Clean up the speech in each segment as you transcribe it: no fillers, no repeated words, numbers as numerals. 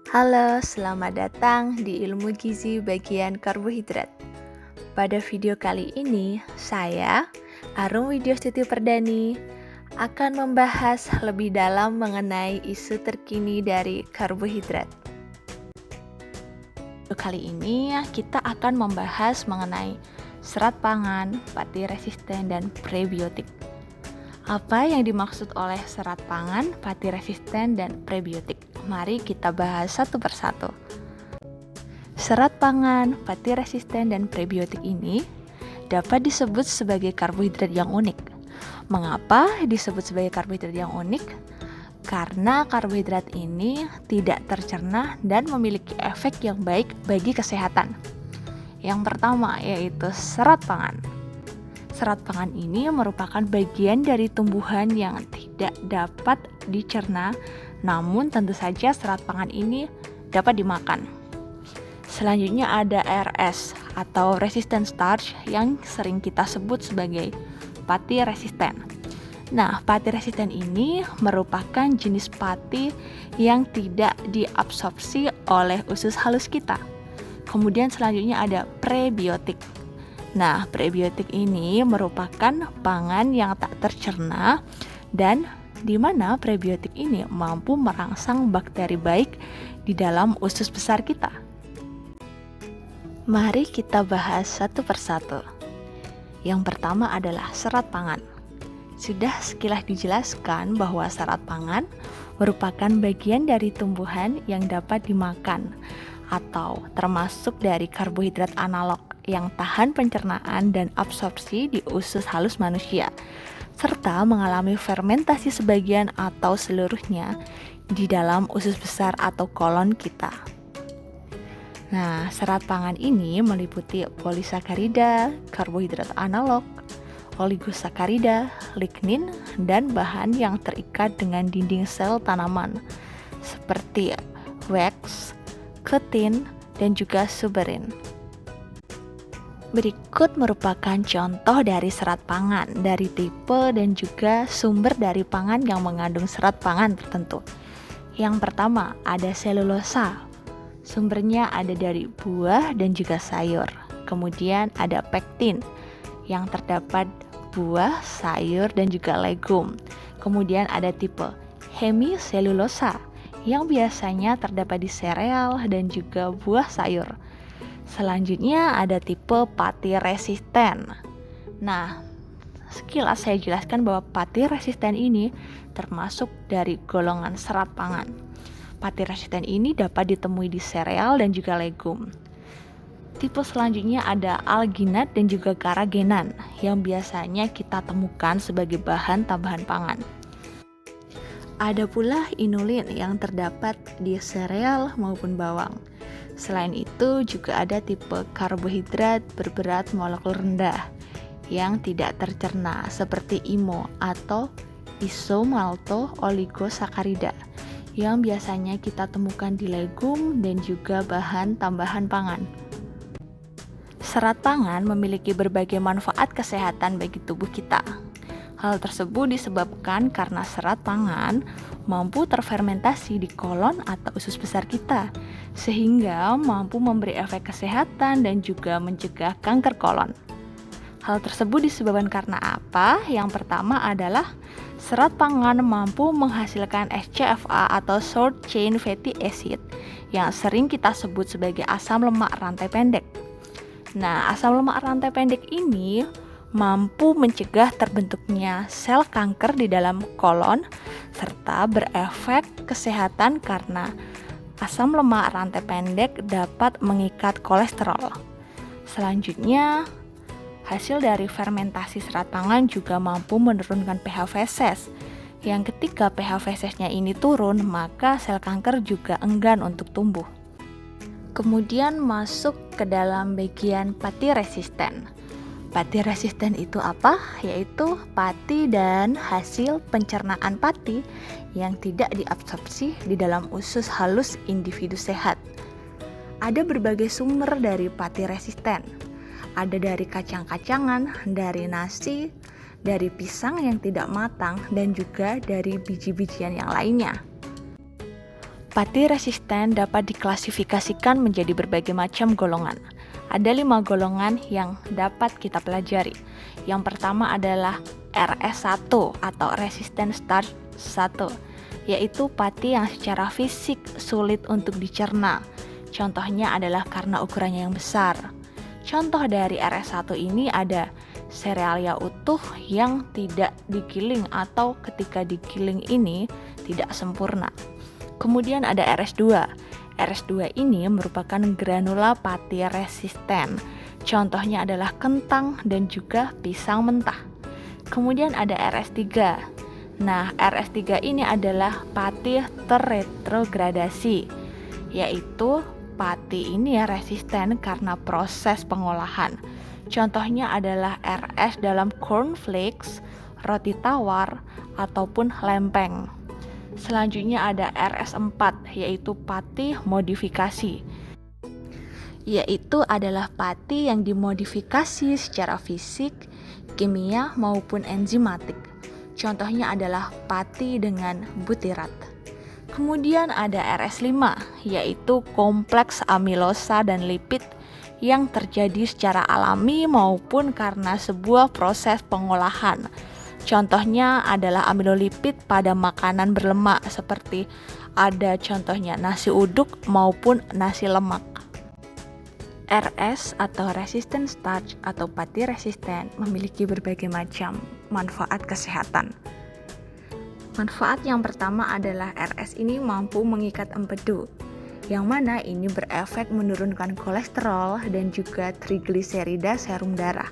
Halo, selamat datang di Ilmu Gizi bagian karbohidrat. Pada video kali ini, saya, Arum Widyostuti Perdani, akan membahas lebih dalam mengenai isu terkini dari karbohidrat. Kali ini kita akan membahas mengenai serat pangan, pati resisten, dan prebiotik. Apa yang dimaksud oleh serat pangan, pati resisten, dan prebiotik? Mari kita bahas satu persatu. Serat pangan, pati resisten, dan prebiotik ini dapat disebut sebagai karbohidrat yang unik. Mengapa disebut sebagai karbohidrat yang unik? Karena karbohidrat ini tidak tercerna dan memiliki efek yang baik bagi kesehatan. Yang pertama yaitu serat pangan. Serat pangan ini merupakan bagian dari tumbuhan yang tidak dapat dicerna, namun tentu saja serat pangan ini dapat dimakan. Selanjutnya ada RS atau resistant starch yang sering kita sebut sebagai pati resisten. Nah, pati resisten ini merupakan jenis pati yang tidak diabsorpsi oleh usus halus kita. Kemudian selanjutnya ada prebiotik. Nah, prebiotik ini merupakan pangan yang tak tercerna dan di mana prebiotik ini mampu merangsang bakteri baik di dalam usus besar kita. Mari kita bahas satu persatu. Yang pertama adalah serat pangan. Sudah sekilas dijelaskan bahwa serat pangan merupakan bagian dari tumbuhan yang dapat dimakan atau termasuk dari karbohidrat analog yang tahan pencernaan dan absorpsi di usus halus manusia, serta mengalami fermentasi sebagian atau seluruhnya di dalam usus besar atau kolon kita. Nah, serat pangan ini meliputi polisakarida, karbohidrat analog, oligosakarida, lignin, dan bahan yang terikat dengan dinding sel tanaman seperti wax, ketin, dan juga suberin. Berikut merupakan contoh dari serat pangan dari tipe dan juga sumber dari pangan yang mengandung serat pangan tertentu. Yang pertama ada selulosa. Sumbernya ada dari buah dan juga sayur. Kemudian ada pektin yang terdapat buah, sayur, dan juga legum. Kemudian ada tipe hemiselulosa yang biasanya terdapat di sereal dan juga buah sayur. Selanjutnya ada tipe pati resisten. Nah, sekilas saya jelaskan bahwa pati resisten ini termasuk dari golongan serat pangan. Pati resisten ini dapat ditemui di sereal dan juga legum. Tipe selanjutnya ada alginat dan juga karagenan yang biasanya kita temukan sebagai bahan tambahan pangan. Ada pula inulin yang terdapat di sereal maupun bawang. Selain itu juga ada tipe karbohidrat berberat molekul rendah yang tidak tercerna seperti IMO atau isomalto oligosakarida yang biasanya kita temukan di legum dan juga bahan tambahan pangan. Serat pangan memiliki berbagai manfaat kesehatan bagi tubuh kita. Hal tersebut disebabkan karena serat pangan mampu terfermentasi di kolon atau usus besar kita, sehingga mampu memberi efek kesehatan dan juga mencegah kanker kolon. Hal tersebut disebabkan karena apa? Yang pertama adalah serat pangan mampu menghasilkan SCFA atau short chain fatty acid yang sering kita sebut sebagai asam lemak rantai pendek. Nah, asam lemak rantai pendek ini mampu mencegah terbentuknya sel kanker di dalam kolon serta berefek kesehatan karena asam lemak rantai pendek dapat mengikat kolesterol. Selanjutnya, hasil dari fermentasi serat pangan juga mampu menurunkan pH feses. Yang ketika pH fesesnya ini turun, maka sel kanker juga enggan untuk tumbuh. Kemudian masuk ke dalam bagian pati resisten. Pati resisten itu apa? Yaitu pati dan hasil pencernaan pati yang tidak diabsorpsi di dalam usus halus individu sehat. Ada berbagai sumber dari pati resisten. Ada dari kacang-kacangan, dari nasi, dari pisang yang tidak matang, dan juga dari biji-bijian yang lainnya. Pati resisten dapat diklasifikasikan menjadi berbagai macam golongan. Ada 5 golongan yang dapat kita pelajari. Yang pertama adalah RS1 atau Resistant Starch 1, yaitu pati yang secara fisik sulit untuk dicerna. Contohnya adalah karena ukurannya yang besar. Contoh dari RS1 ini ada serealia utuh yang tidak digiling atau ketika digiling ini tidak sempurna. Kemudian ada RS2. RS2 ini merupakan granula pati resisten. Contohnya adalah kentang dan juga pisang mentah. Kemudian ada RS3. Nah, RS3 ini adalah pati terretrogradasi, yaitu pati ini resisten karena proses pengolahan. Contohnya adalah RS dalam cornflakes, roti tawar, ataupun lempeng. Selanjutnya ada RS4, yaitu pati modifikasi, yaitu adalah pati yang dimodifikasi secara fisik, kimia, maupun enzimatik. Contohnya adalah pati dengan butirat. Kemudian ada RS5, yaitu kompleks amilosa dan lipid yang terjadi secara alami maupun karena sebuah proses pengolahan. Contohnya adalah amilolipid pada makanan berlemak seperti ada contohnya nasi uduk maupun nasi lemak. RS atau resistant starch atau pati resisten memiliki berbagai macam manfaat kesehatan. Manfaat yang pertama adalah RS ini mampu mengikat empedu, yang mana ini berefek menurunkan kolesterol dan juga trigliserida serum darah.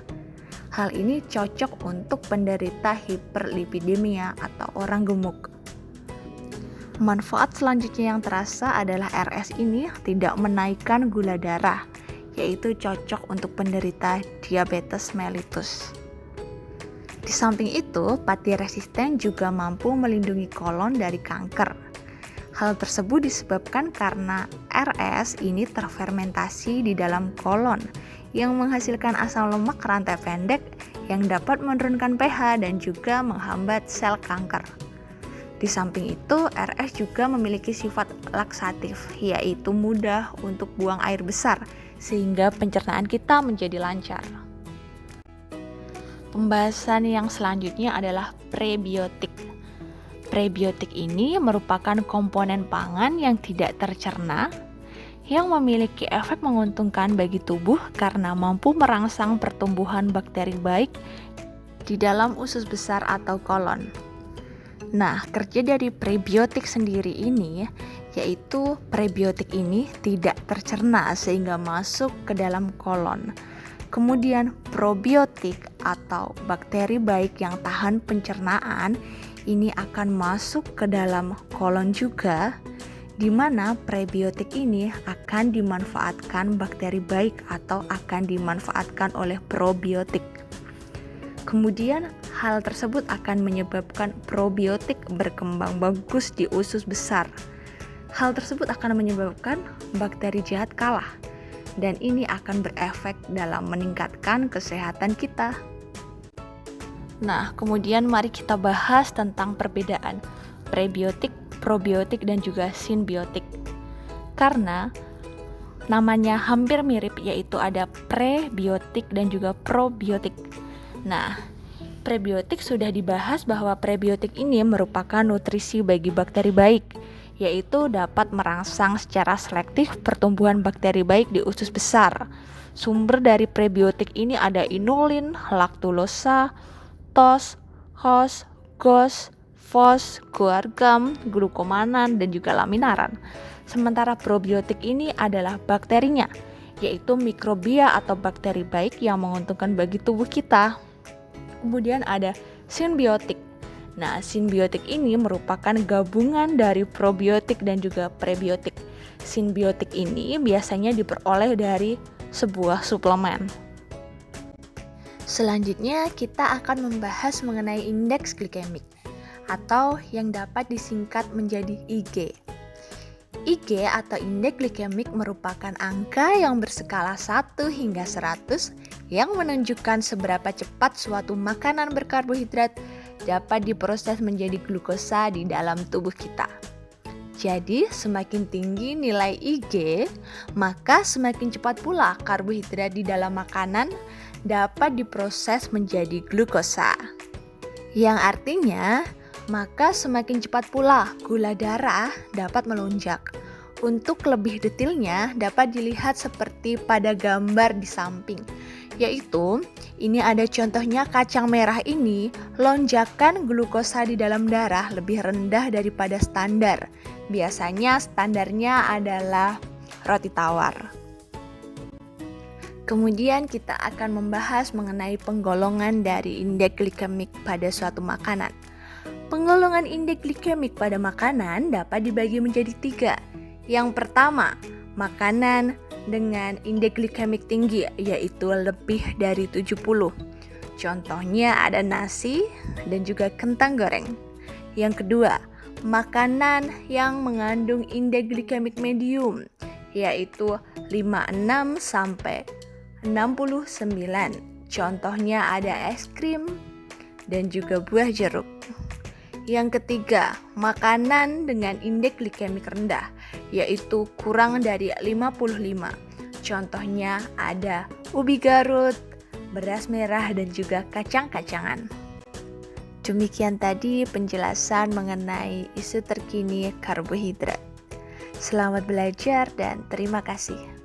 Hal ini cocok untuk penderita hiperlipidemia atau orang gemuk. Manfaat selanjutnya yang terasa adalah RS ini tidak menaikkan gula darah, yaitu cocok untuk penderita diabetes mellitus. Di samping itu, pati resisten juga mampu melindungi kolon dari kanker. Hal tersebut disebabkan karena RS ini terfermentasi di dalam kolon yang menghasilkan asam lemak rantai pendek yang dapat menurunkan pH dan juga menghambat sel kanker. Di samping itu, RS juga memiliki sifat laksatif, yaitu mudah untuk buang air besar, sehingga pencernaan kita menjadi lancar. Pembahasan yang selanjutnya adalah prebiotik. Prebiotik ini merupakan komponen pangan yang tidak tercerna, yang memiliki efek menguntungkan bagi tubuh karena mampu merangsang pertumbuhan bakteri baik di dalam usus besar atau kolon. Nah, kerja dari prebiotik sendiri ini yaitu prebiotik ini tidak tercerna sehingga masuk ke dalam kolon. Kemudian probiotik atau bakteri baik yang tahan pencernaan ini akan masuk ke dalam kolon juga, di mana prebiotik ini akan dimanfaatkan bakteri baik atau akan dimanfaatkan oleh probiotik. Kemudian hal tersebut akan menyebabkan probiotik berkembang bagus di usus besar. Hal tersebut akan menyebabkan bakteri jahat kalah, dan ini akan berefek dalam meningkatkan kesehatan kita. Nah, kemudian mari kita bahas tentang perbedaan prebiotik, probiotik, dan juga simbiotik. Karena namanya hampir mirip, yaitu ada prebiotik dan juga probiotik. Nah, prebiotik sudah dibahas bahwa prebiotik ini merupakan nutrisi bagi bakteri baik, yaitu dapat merangsang secara selektif pertumbuhan bakteri baik di usus besar. Sumber dari prebiotik ini ada inulin, laktulosa, tos, hos, gos, fos, guargam, glukomanan, dan juga laminaran. Sementara probiotik ini adalah bakterinya, yaitu mikrobia atau bakteri baik yang menguntungkan bagi tubuh kita. Kemudian ada simbiotik. Nah, simbiotik ini merupakan gabungan dari probiotik dan juga prebiotik. Simbiotik ini biasanya diperoleh dari sebuah suplemen. Selanjutnya kita akan membahas mengenai indeks glikemik atau yang dapat disingkat menjadi IG. IG atau indeks glikemik merupakan angka yang berskala 1 hingga 100 yang menunjukkan seberapa cepat suatu makanan berkarbohidrat dapat diproses menjadi glukosa di dalam tubuh kita. Jadi, semakin tinggi nilai IG, maka semakin cepat pula karbohidrat di dalam makanan dapat diproses menjadi glukosa. Yang artinya, maka semakin cepat pula gula darah dapat melonjak. Untuk lebih detailnya dapat dilihat seperti pada gambar di samping, yaitu ini ada contohnya kacang merah ini, lonjakan glukosa di dalam darah lebih rendah daripada standar. Biasanya standarnya adalah roti tawar. Kemudian kita akan membahas mengenai penggolongan dari indeks glikemik pada suatu makanan. Penggolongan indeks glikemik pada makanan dapat dibagi menjadi 3. Yang pertama, makanan dengan indeks glikemik tinggi, yaitu lebih dari 70. Contohnya ada nasi dan juga kentang goreng. Yang kedua, makanan yang mengandung indeks glikemik medium, yaitu 56 sampai 69. Contohnya ada es krim dan juga buah jeruk. Yang ketiga, makanan dengan indeks glikemik rendah, yaitu kurang dari 55. Contohnya ada ubi Garut, beras merah, dan juga kacang-kacangan. Demikian tadi penjelasan mengenai isu terkini karbohidrat. Selamat belajar dan terima kasih.